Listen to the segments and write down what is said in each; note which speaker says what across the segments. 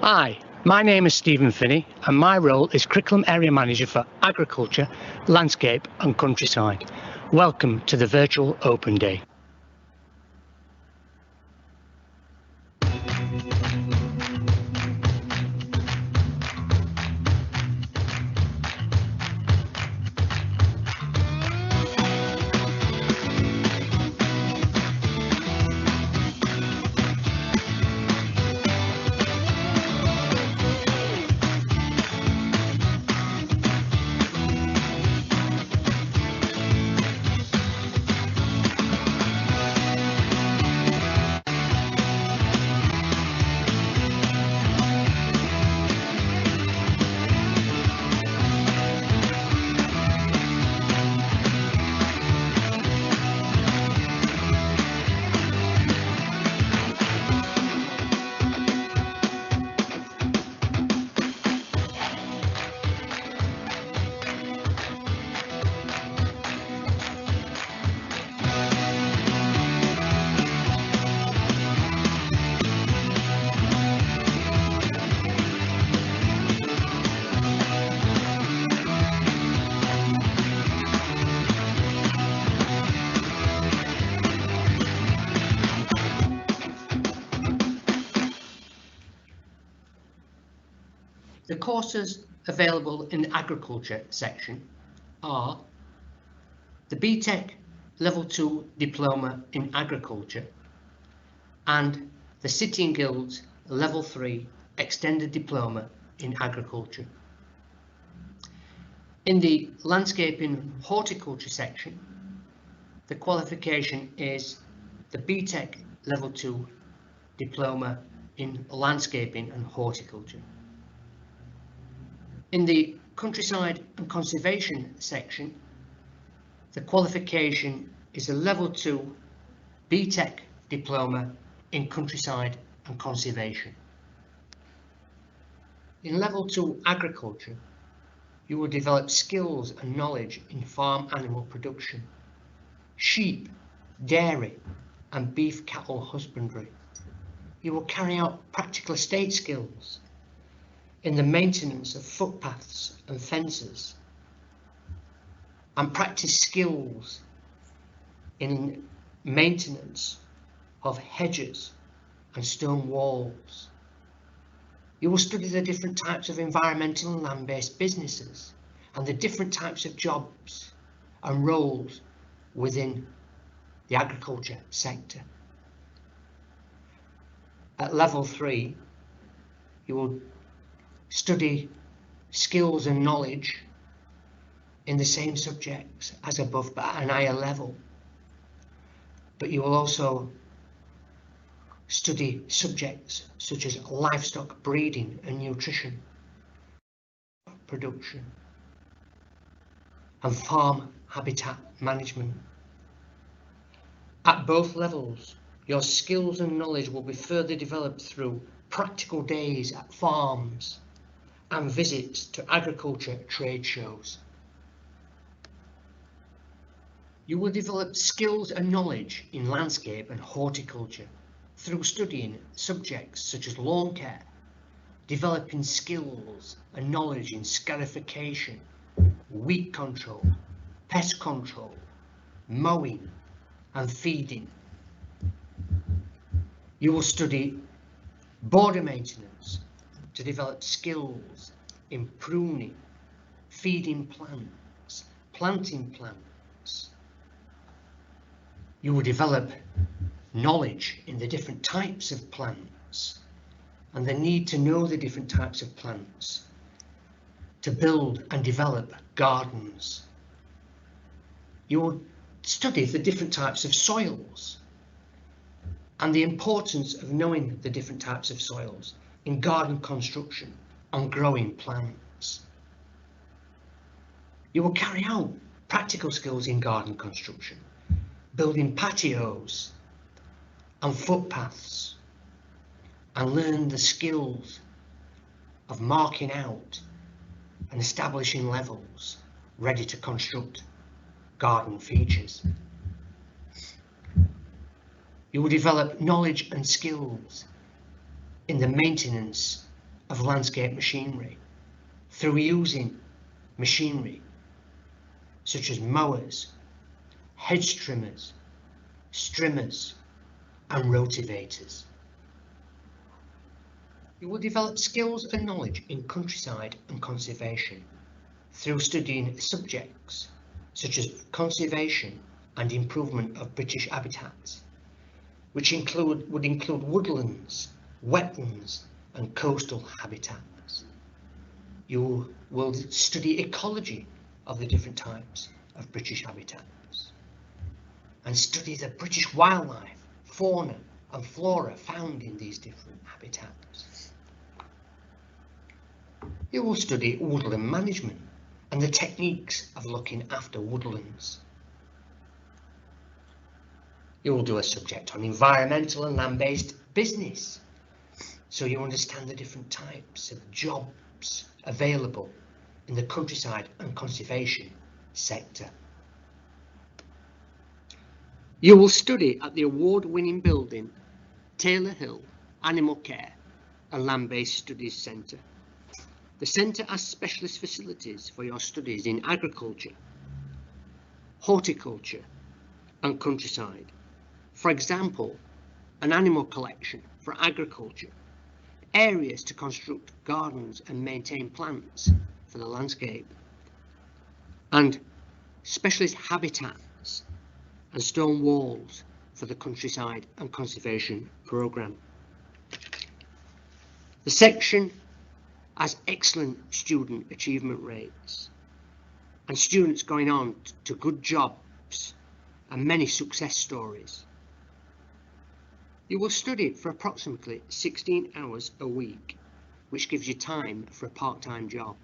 Speaker 1: Hi, my name is Stephen Finney and my role is Curriculum Area Manager for Agriculture, Landscape and Countryside. Welcome to the virtual Open Day.
Speaker 2: The courses available in the Agriculture section are the BTEC Level 2 Diploma in Agriculture and the City and Guilds Level 3 Extended Diploma in Agriculture. In the Landscaping and Horticulture section, the qualification is the BTEC Level 2 Diploma in Landscaping and Horticulture. In the Countryside and Conservation section, the qualification is a Level 2 BTEC Diploma in Countryside and Conservation. In Level 2 Agriculture, you will develop skills and knowledge in farm animal production, sheep, dairy and beef cattle husbandry. You will carry out practical estate skills in the maintenance of footpaths and fences, and practice skills in maintenance of hedges and stone walls. You will study the different types of environmental and land-based businesses and the different types of jobs and roles within the agriculture sector. At Level 3, you will study skills and knowledge in the same subjects as above, but at an higher level. But you will also study subjects such as livestock breeding and nutrition, production, and farm habitat management. At both levels, your skills and knowledge will be further developed through practical days at farms and visits to agriculture trade shows. You will develop skills and knowledge in landscape and horticulture through studying subjects such as lawn care, developing skills and knowledge in scarification, weed control, pest control, mowing and feeding. You will study border maintenance to develop skills in pruning, feeding plants, planting plants. You will develop knowledge in the different types of plants and the need to know the different types of plants to build and develop gardens. You will study the different types of soils and the importance of knowing the different types of soils in garden construction and growing plants. You will carry out practical skills in garden construction, building patios and footpaths, and learn the skills of marking out and establishing levels ready to construct garden features. You will develop knowledge and skills in the maintenance of landscape machinery through using machinery such as mowers, hedge trimmers, strimmers and rotivators. You will develop skills and knowledge in countryside and conservation through studying subjects such as conservation and improvement of British habitats, which would include woodlands, wetlands and coastal habitats. You will study ecology of the different types of British habitats and study the British wildlife, fauna and flora found in these different habitats. You will study woodland management and the techniques of looking after woodlands. You will do a subject on environmental and land-based business, so you understand the different types of jobs available in the countryside and conservation sector. You will study at the award-winning building Taylor Hill Animal Care and Land-Based Studies Centre. The centre has specialist facilities for your studies in agriculture, horticulture and countryside. For example, an animal collection for agriculture, areas to construct gardens and maintain plants for the landscape, and specialist habitats and stone walls for the countryside and conservation programme. The section has excellent student achievement rates and students going on to good jobs and many success stories. You will study for approximately 16 hours a week, which gives you time for a part-time job.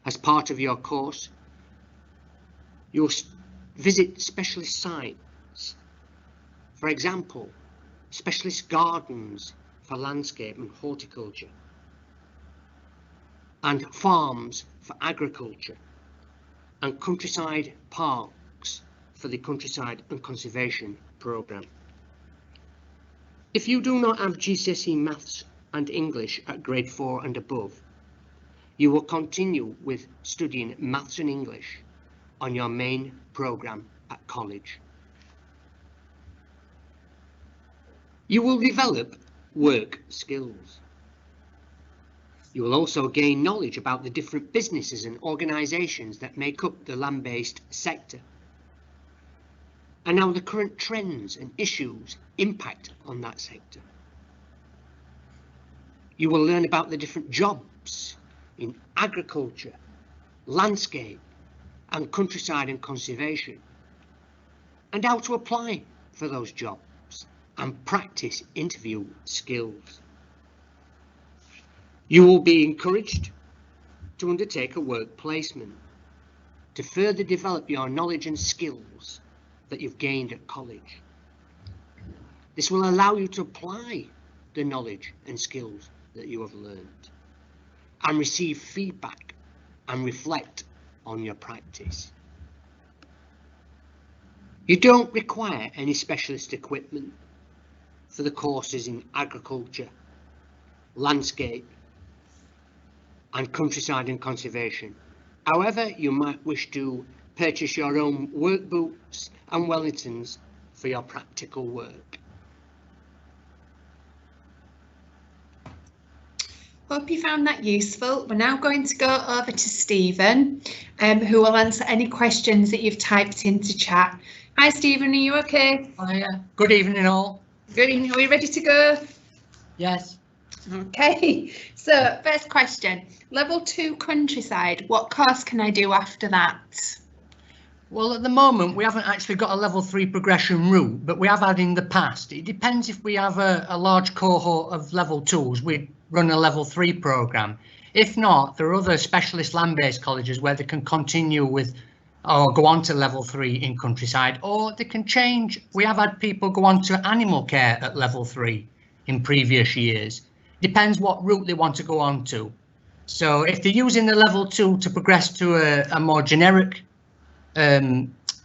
Speaker 2: As part of your course, you'll visit specialist sites, for example, specialist gardens for landscape and horticulture, and farms for agriculture, and countryside parks for the countryside and conservation programme. If you do not have GCSE Maths and English at grade 4 and above, you will continue with studying Maths and English on your main programme at college. You will develop work skills. You will also gain knowledge about the different businesses and organisations that make up the land-based sector, and how the current trends and issues impact on that sector. You will learn about the different jobs in agriculture, landscape and countryside and conservation, and how to apply for those jobs and practice interview skills. You will be encouraged to undertake a work placement to further develop your knowledge and skills that you've gained at college. This will allow you to apply the knowledge and skills that you have learned and receive feedback and reflect on your practice. You don't require any specialist equipment for the courses in agriculture, landscape and countryside and conservation. However, you might wish to purchase your own work boots and Wellingtons for your practical work.
Speaker 3: Hope you found that useful. We're now going to go over to Stephen, who will answer any questions that you've typed into chat. Hi Stephen, are you okay?
Speaker 4: Hiya. Good evening all.
Speaker 3: Good evening, are we ready to go?
Speaker 4: Yes.
Speaker 3: Okay, so first question, level 2 countryside, what course can I do after that?
Speaker 4: Well, at the moment we haven't actually got a level 3 progression route, but we have had in the past. It depends if we have a large cohort of level 2s, we run a level 3 programme. If not, there are other specialist land-based colleges where they can continue with or go on to level 3 in countryside, or they can change. We have had people go on to animal care at level 3 in previous years. Depends what route they want to go on to. So if they're using the level 2 to progress to a more generic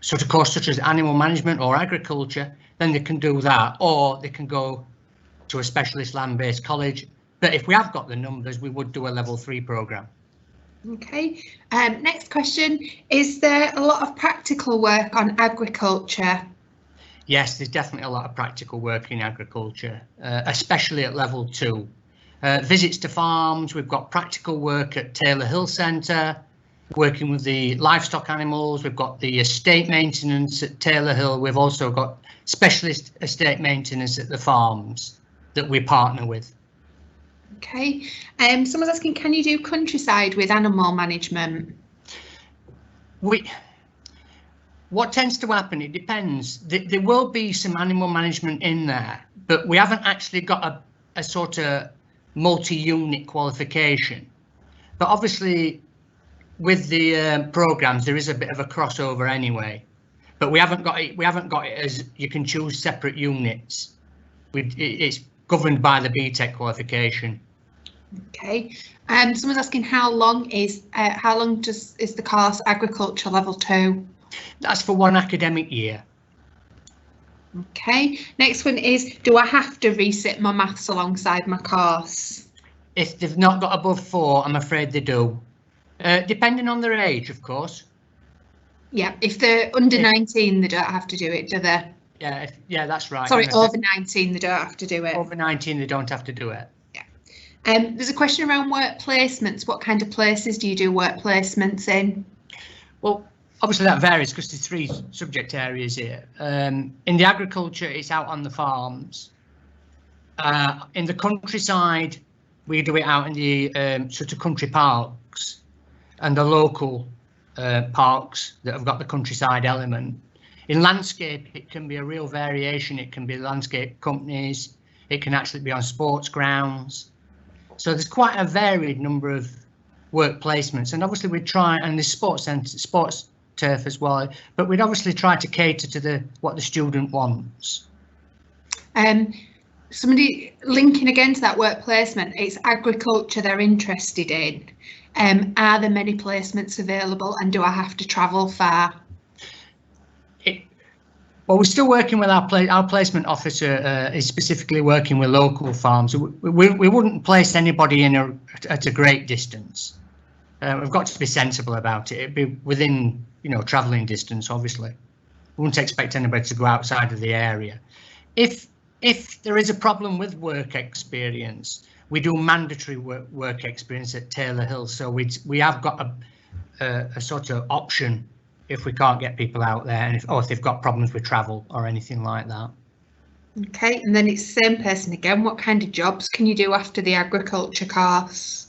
Speaker 4: sort of course such as animal management or agriculture, then they can do that, or they can go to a specialist land-based college But if we have got the numbers, we would do a level 3 programme.
Speaker 3: Okay, next question. Is there a lot of practical work on agriculture?
Speaker 4: Yes, there's definitely a lot of practical work in agriculture, especially at level 2. Visits to farms, we've got practical work at Taylor Hill Centre, working with the livestock animals. We've got the estate maintenance at Taylor Hill. We've also got specialist estate maintenance at the farms that we partner with.
Speaker 3: Okay, someone's asking, can you do countryside with animal management?
Speaker 4: What tends to happen, it depends. There will be some animal management in there, but we haven't actually got a sort of multi-unit qualification. But obviously, with the programs, there is a bit of a crossover anyway. But we haven't got it. We haven't got it as you can choose separate units. It's governed by the BTEC qualification.
Speaker 3: Okay. Someone's asking how long is the course agriculture level 2?
Speaker 4: That's for 1 academic year.
Speaker 3: Okay. Next one is, do I have to resit my maths alongside my course?
Speaker 4: If they've not got above 4, I'm afraid they do. Depending on their age, of course.
Speaker 3: Yeah, if they're under 19, they don't have to do it, do they?
Speaker 4: Yeah, that's right.
Speaker 3: Sorry, over 19, they don't have to do it.
Speaker 4: Over 19, they don't have to do it.
Speaker 3: Yeah. There's a question around work placements. What kind of places do you do work placements in?
Speaker 4: Well, obviously that varies because there's 3 subject areas here. In the agriculture, it's out on the farms. In the countryside, we do it out in the sort of country parks and the local parks that have got the countryside element. In landscape, it can be a real variation. It can be landscape companies. It can actually be on sports grounds. So there's quite a varied number of work placements. And obviously we try, and there's sports turf as well, but we'd obviously try to cater to what the student wants.
Speaker 3: Somebody linking again to that work placement, it's agriculture they're interested in. Are there many placements available, and do I have to travel far?
Speaker 4: Well, we're still working with our placement officer is specifically working with local farms. We wouldn't place anybody at a great distance. We've got to be sensible about it. It'd be within, travelling distance, obviously. We wouldn't expect anybody to go outside of the area. If there is a problem with work experience, we do mandatory work experience at Taylor Hill. So we have got a sort of option if we can't get people out there, and if they've got problems with travel or anything like that.
Speaker 3: Okay, and then it's the same person again. What kind of jobs can you do after the agriculture course?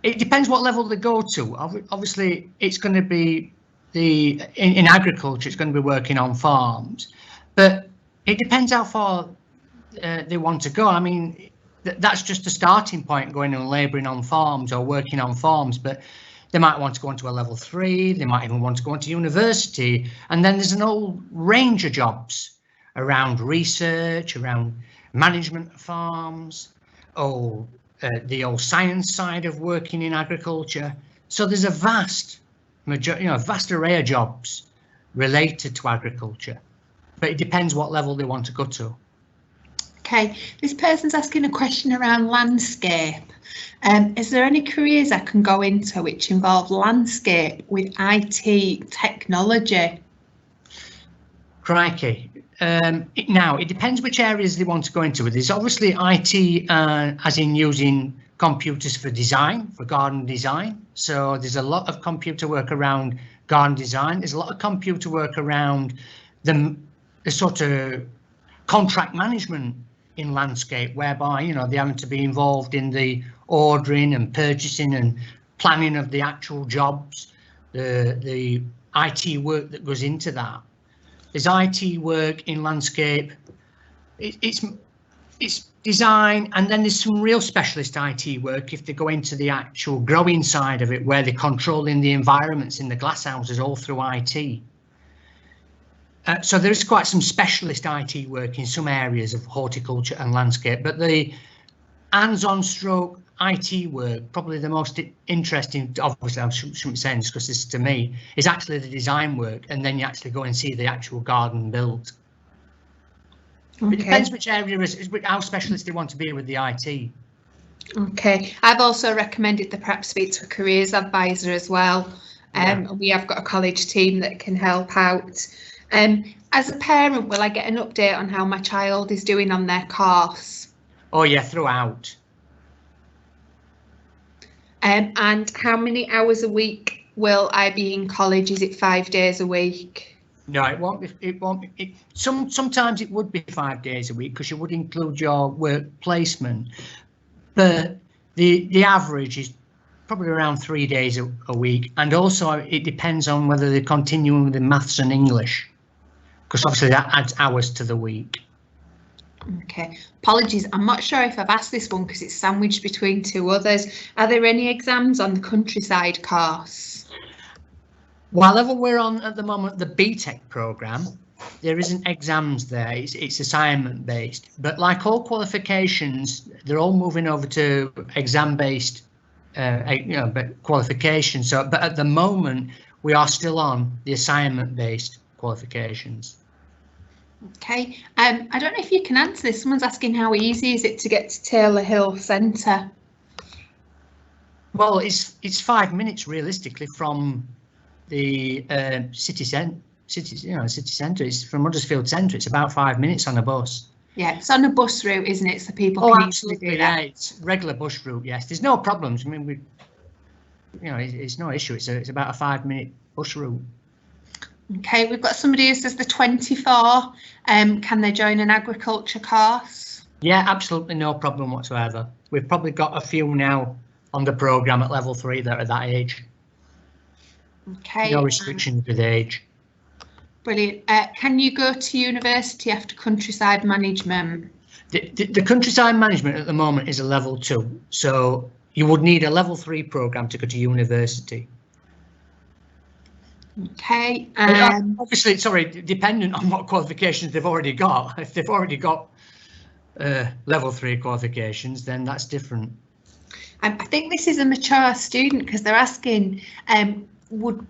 Speaker 4: It depends what level they go to. Obviously, it's going to be in agriculture, it's going to be working on farms, but it depends how far they want to go. I mean, that's just a starting point, going and labouring on farms or working on farms, but they might want to go into a level 3, they might even want to go into university, and then there's an whole range of jobs around research, around management of farms, the old science side of working in agriculture. So there's a vast array of jobs related to agriculture, but it depends what level they want to go to.
Speaker 3: Okay, this person's asking a question around landscape. Is there any careers I can go into which involve landscape with IT technology?
Speaker 4: Crikey. Now, it depends which areas they want to go into. There's obviously IT, as in using computers for design, for garden design. So there's a lot of computer work around garden design. There's a lot of computer work around the sort of contract management in landscape, whereby they're having to be involved in the ordering and purchasing and planning of the actual jobs, the IT work that goes into that. There's IT work in landscape. It's design, and then there's some real specialist IT work if they go into the actual growing side of it, where they're controlling the environments in the glasshouses all through IT. So there is quite some specialist IT work in some areas of horticulture and landscape, but the hands-on stroke IT work, probably the most interesting, obviously I shouldn't say this because this is to me, is actually the design work, and then you actually go and see the actual garden built. Okay. It depends which area, how specialist they want to be with the IT.
Speaker 3: Okay, I've also recommended that perhaps speak to a careers advisor as well. We have got a college team that can help out. As a parent, will I get an update on how my child is doing on their course?
Speaker 4: Oh yeah, throughout.
Speaker 3: And how many hours a week will I be in college? Is it 5 days a week?
Speaker 4: No, it won't be. It won't be. Sometimes it would be 5 days a week because you would include your work placement, but the average is probably around 3 days a week, and also it depends on whether they're continuing with the maths and English, because obviously that adds hours to the week.
Speaker 3: Okay, apologies, I'm not sure if I've asked this one because it's sandwiched between two others. Are there any exams on the countryside course?
Speaker 4: While level we're on at the moment, the BTEC programme, there isn't exams there, it's assignment based, but like all qualifications, they're all moving over to exam based qualifications. So, but at the moment, we are still on the assignment based qualifications.
Speaker 3: Okay, I don't know if you can answer this. Someone's asking how easy is it to get to Taylor Hill Centre?
Speaker 4: Well, it's 5 minutes realistically from the city centre. It's from Huddersfield Centre. It's about 5 minutes on a bus.
Speaker 3: Yeah, it's on a bus route, isn't it? So people
Speaker 4: can
Speaker 3: absolutely do that.
Speaker 4: Yeah, it's regular bus route. Yes, there's no problems. I mean, it's no issue. It's about a 5 minute bus route.
Speaker 3: Okay, we've got somebody who says the 24. Can they join an agriculture course?
Speaker 4: Yeah, absolutely no problem whatsoever. We've probably got a few now on the programme at level 3 that are that age.
Speaker 3: Okay.
Speaker 4: No restrictions with age.
Speaker 3: Brilliant. Can you go to university after countryside management?
Speaker 4: The countryside management at the moment is a level 2, so you would need a level 3 programme to go to university.
Speaker 3: Okay.
Speaker 4: Obviously, sorry, dependent on what qualifications they've already got. If they've already got level 3 qualifications, then that's different.
Speaker 3: I think this is a mature student because they're asking, would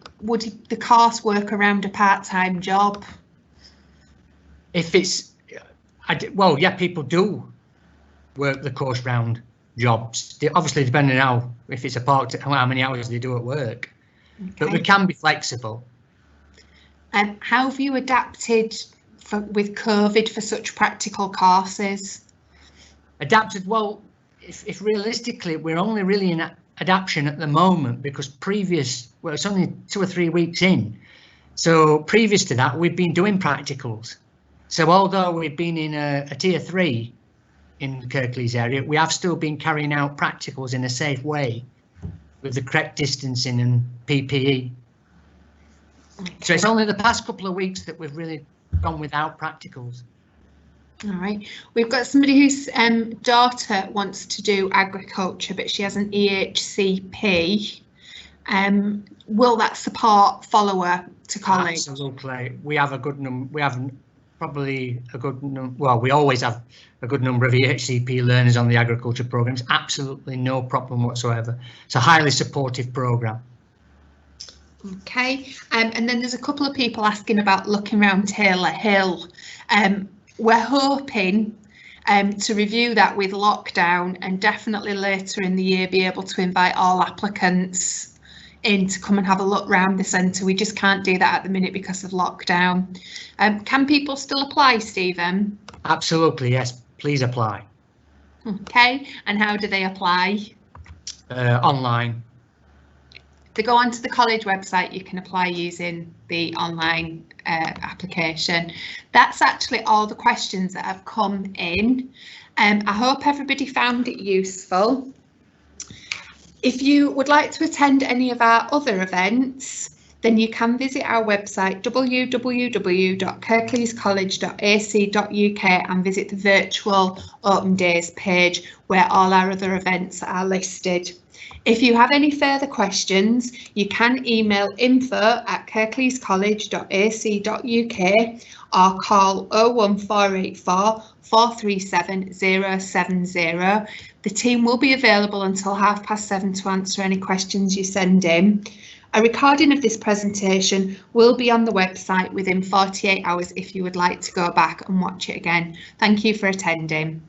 Speaker 3: the course work around a part-time job?
Speaker 4: If it's, well, yeah, people do work the course round jobs. Obviously, depending on if it's a how many hours they do at work. Okay. But we can be flexible.
Speaker 3: How have you adapted with COVID for such practical courses?
Speaker 4: Adapted, well, if realistically, we're only really in adaptation at the moment because well, it's only 2 or 3 weeks in. So previous to that, we've been doing practicals. So although we've been in a tier 3 in the Kirklees area, we have still been carrying out practicals in a safe way with the correct distancing and PPE. Okay. So it's only the past couple of weeks that we've really gone without practicals.
Speaker 3: All right, we've got somebody whose daughter wants to do agriculture, but she has an EHCP. Will that support follow her to college?
Speaker 4: Absolutely. We have a good number. We have probably a good number. Well, we always have a good number of EHCP learners on the agriculture programs. Absolutely no problem whatsoever. It's a highly supportive program.
Speaker 3: Okay, and then there's a couple of people asking about looking around Taylor Hill. We're hoping to review that with lockdown and definitely later in the year be able to invite all applicants in to come and have a look round the centre. We just can't do that at the minute because of lockdown. Can people still apply, Stephen?
Speaker 4: Absolutely, yes. Please apply.
Speaker 3: Okay, and how do they apply?
Speaker 4: Online.
Speaker 3: To go onto the college website, you can apply using the online application. That's actually all the questions that have come in. I hope everybody found it useful. If you would like to attend any of our other events, then you can visit our website www.kirkleescollege.ac.uk and visit the virtual open days page where all our other events are listed. If you have any further questions, you can email info@kirkleescollege.ac.uk or call 01484 437 070. The team will be available until 7:30 to answer any questions you send in. A recording of this presentation will be on the website within 48 hours if you would like to go back and watch it again. Thank you for attending.